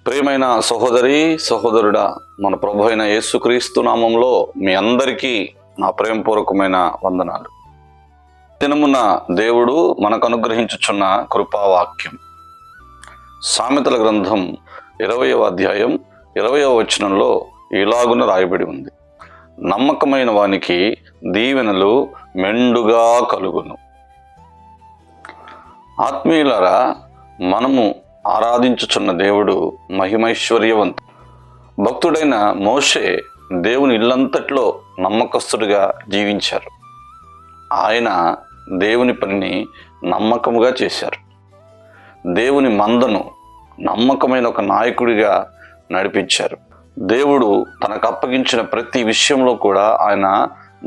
ప్రియమైన సహోదరి సహోదరుడా, మన ప్రభు అయిన యేసుక్రీస్తు నామంలో మీ అందరికీ నా ప్రేమపూర్వకమైన వందనాలు. దినమున దేవుడు మనకు అనుగ్రహించుచున్న కృపావాక్యం సామెతల గ్రంథం 20వ అధ్యాయం 20వ వచనంలో ఇలాగున రాయబడి ఉంది. నమ్మకమైన వానికి దీవెనలు మెండుగా కలుగును. ఆత్మీయులారా, మనము ఆరాధించుచున్న దేవుడు మహిమైశ్వర్యవంతుడు. భక్తుడైన మోషే దేవుని ఇల్లంతట్లో నమ్మకస్తుడిగా జీవించారు. ఆయన దేవుని పనిని నమ్మకముగా చేశారు. దేవుని మందను నమ్మకమైన ఒక నాయకుడిగా నడిపించారు. దేవుడు తనకు అప్పగించిన ప్రతి విషయంలో కూడా ఆయన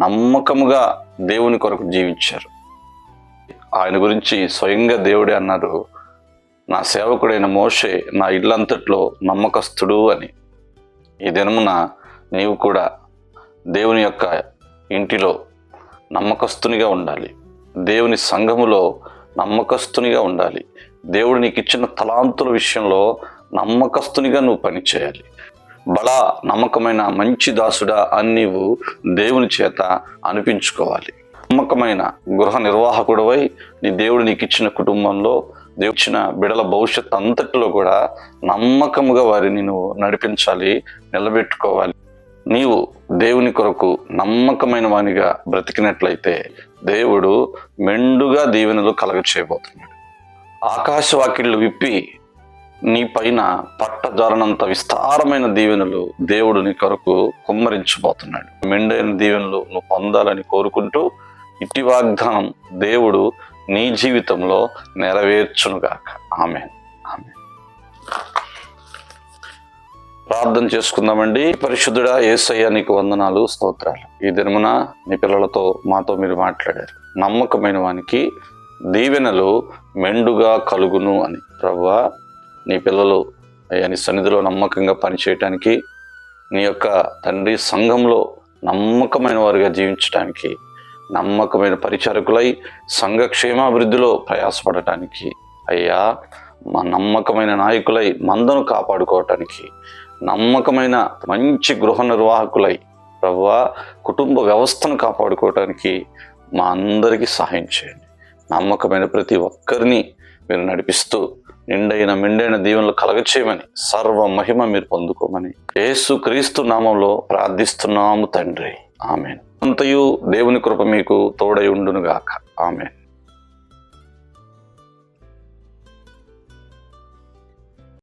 నమ్మకముగా దేవుని కొరకు జీవించారు. ఆయన గురించి స్వయంగా దేవుడే అన్నారు, నా సేవకుడైన మోషే నా ఇల్లంతట్లో నమ్మకస్తుడు అని. ఈ దినమున నీవు కూడా దేవుని యొక్క ఇంటిలో నమ్మకస్తునిగా ఉండాలి. దేవుని సంఘములో నమ్మకస్తునిగా ఉండాలి. దేవుడు నీకు ఇచ్చిన తలాంతుల విషయంలో నమ్మకస్తునిగా నువ్వు పనిచేయాలి. బలా నమ్మకమైన మంచి దాసుడా అని నీవు దేవుని చేత అనిపించుకోవాలి. నమ్మకమైన గృహ నిర్వాహకుడివై నీ దేవుడు నీకు ఇచ్చిన కుటుంబంలో దేవుడు ఇచ్చిన బిడల భవిష్యత్ అంతటిలో కూడా నమ్మకముగా వారిని నువ్వు నడిపించాలి, నిలబెట్టుకోవాలి. నీవు దేవుని కొరకు నమ్మకమైన వానిగా బ్రతికినట్లయితే దేవుడు మెండుగా దీవెనలు కలగచేయబోతున్నాడు. ఆకాశవాకిళ్ళు విప్పి నీ పైన పట్టజాలనంత విస్తారమైన దీవెనలు దేవుడు నీ కొరకు కుమ్మరించబోతున్నాడు. మెండైన దీవెనలు నువ్వు పొందాలని కోరుకుంటూ ఇట్టి వాగ్దానం దేవుడు నీ జీవితంలో నెరవేర్చునుగాక. ఆమేన్. ఆమేన్. ప్రార్థన చేసుకుందామండి. పరిశుద్ధుడా యేసయ్య, నీకు వందనాలు, స్తోత్రాలు. ఈ దినమున నీ పిల్లలతో మాతో మీరు మాట్లాడారు. నమ్మకమైన వానికి దీవెనలు మెండుగా కలుగును అని. ప్రభువా, నీ పిల్లలు అయ్యా నీ సన్నిధిలో నమ్మకంగా పనిచేయటానికి, నీ యొక్క తండ్రి సంఘంలో నమ్మకమైన వారిగా జీవించడానికి, నమ్మకమైన పరిచారకులై సంఘ క్షేమాభివృద్ధిలో ప్రయాసపడటానికి, అయ్యా మా నమ్మకమైన నాయకులై మందను కాపాడుకోవటానికి, నమ్మకమైన మంచి గృహ నిర్వాహకులై ప్రభువా కుటుంబ వ్యవస్థను కాపాడుకోవటానికి మా అందరికీ సహాయం చేయండి. నమ్మకమైన ప్రతి ఒక్కరిని మీరు నడిపిస్తూ మెండైన దీవెనలు కలగచేయమని, సర్వ మహిమ మీరు పొందుకోమని యేసుక్రీస్తు నామంలో ప్రార్థిస్తున్నాము తండ్రి. ఆమేన్. అంతయు దేవుని కృప మీకు తోడై ఉండునుగాక. ఆమేన్.